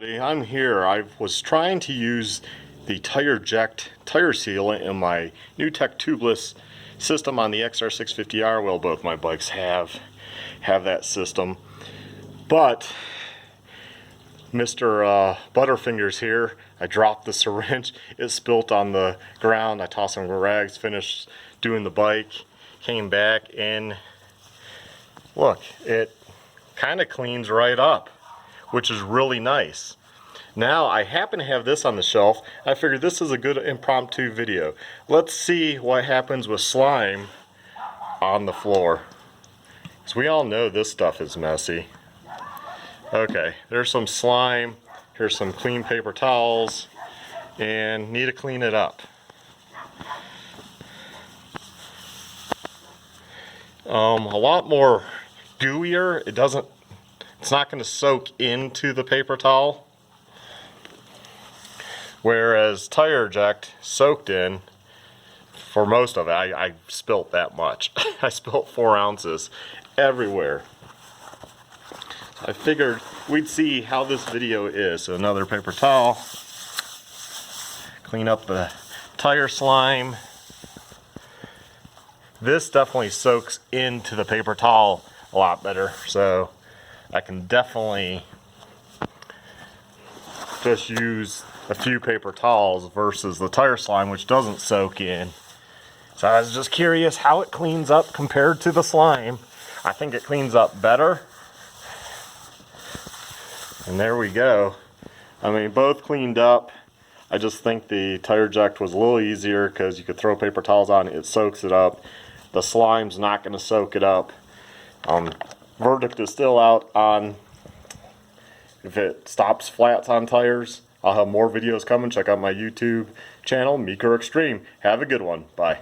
I'm here. I was trying to use the TireJect tire sealant in my new Tech tubeless system on the XR650R. Well, both my bikes have that system, but Mr. Butterfingers here, I dropped the syringe. It spilt on the ground. I tossed some rags, finished doing the bike, came back, and look, it kind of cleans right up, which is really nice. Now I happen to have this on the shelf. I figured this is a good impromptu video. Let's see what happens with slime on the floor, because we all know this stuff is messy. Okay, there's some slime. Here's some clean paper towels, and need to clean it up. A lot more dewier. It's not going to soak into the paper towel, whereas TireJect soaked in for most of it. I spilt that much. I spilt 4 ounces everywhere. I figured we'd see how this video is. So another paper towel, clean up the tire slime. This definitely soaks into the paper towel a lot better, so I can definitely just use a few paper towels versus the tire slime, which doesn't soak in. So I was just curious how it cleans up compared to the slime. I think it cleans up better. And there we go. I mean, both cleaned up. I just think the TireJect was a little easier because you could throw paper towels on it, it soaks it up. The slime's not going to soak it up. Verdict is still out on if it stops flats on tires. I'll have more videos coming. Check out my YouTube channel, Meeker Extreme. Have a good one. Bye.